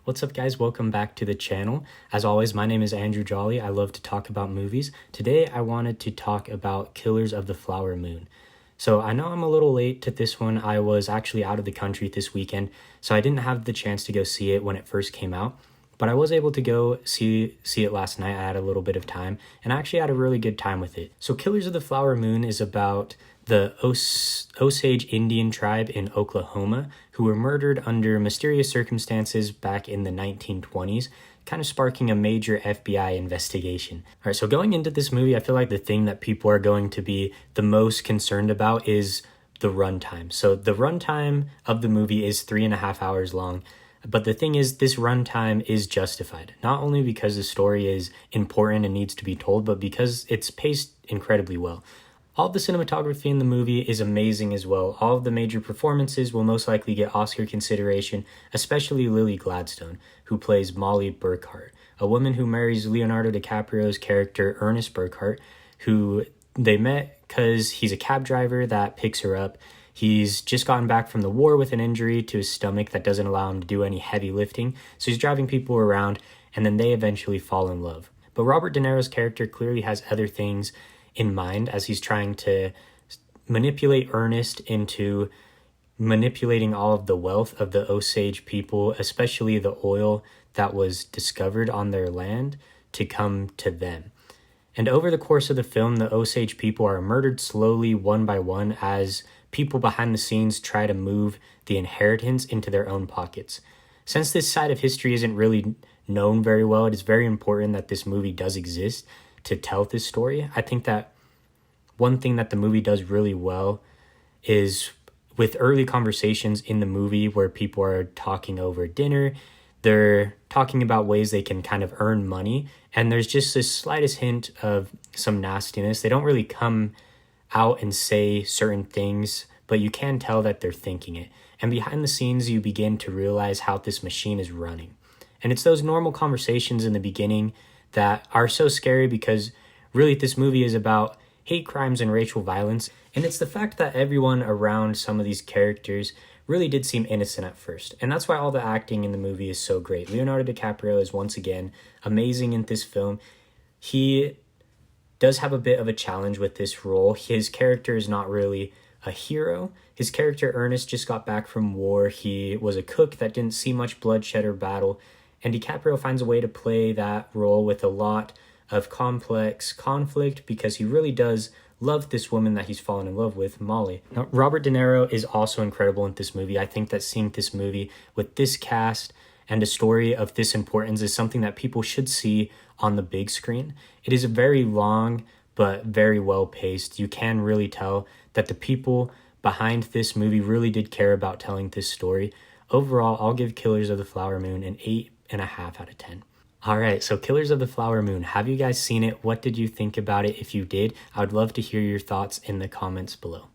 What's up, guys? Welcome back to the channel. As always, my name is Andrew Jolly. I love to talk about movies. Today, I wanted to talk about Killers of the Flower Moon. So I know I'm a little late to this one. I was actually out of the country this weekend, so I didn't have the chance to go see it when it first came out. But I was able to go see it last night. I had a little bit of time, and I actually had a really good time with it. So Killers of the Flower Moon is about the Osage Indian tribe in Oklahoma who were murdered under mysterious circumstances back in the 1920s, kind of sparking a major FBI investigation. All right, so going into this movie, I feel like the thing that people are going to be the most concerned about is the runtime. So the runtime of the movie is 3.5 hours long. But the thing is, this runtime is justified, not only because the story is important and needs to be told, but because it's paced incredibly well. All of the cinematography in the movie is amazing as well. All of the major performances will most likely get Oscar consideration, especially Lily Gladstone, who plays Molly Burkhart, a woman who marries Leonardo DiCaprio's character Ernest Burkhart, who they met because he's a cab driver that picks her up. He's just gotten back from the war with an injury to his stomach that doesn't allow him to do any heavy lifting, so he's driving people around, and then they eventually fall in love. But Robert De Niro's character clearly has other things in mind as he's trying to manipulate Ernest into manipulating all of the wealth of the Osage people, especially the oil that was discovered on their land, to come to them. And over the course of the film, the Osage people are murdered slowly one by one as people behind the scenes try to move the inheritance into their own pockets. Since this side of history isn't really known very well, it is very important that this movie does exist to tell this story. I think that one thing that the movie does really well is with early conversations in the movie where people are talking over dinner, they're talking about ways they can kind of earn money, and there's just this slightest hint of some nastiness. They don't really come out and say certain things, but you can tell that they're thinking it. And behind the scenes, you begin to realize how this machine is running. And it's those normal conversations in the beginning that are so scary because really this movie is about hate crimes and racial violence. And it's the fact that everyone around some of these characters really did seem innocent at first. And that's why all the acting in the movie is so great. Leonardo DiCaprio is once again amazing in this film. He does have a bit of a challenge with this role. His character is not really a hero. His character Ernest just got back from war. He was a cook that didn't see much bloodshed or battle. And DiCaprio finds a way to play that role with a lot of complex conflict because he really does love this woman that he's fallen in love with, Molly. Now, Robert De Niro is also incredible in this movie. I think that seeing this movie with this cast and a story of this importance is something that people should see on the big screen. It is a very long but very well paced. You can really tell that the people behind this movie really did care about telling this story. Overall, I'll give Killers of the Flower Moon an 8.5 out of 10. All right, so Killers of the Flower Moon. Have you guys seen it? What did you think about it? If you did, I would love to hear your thoughts in the comments below.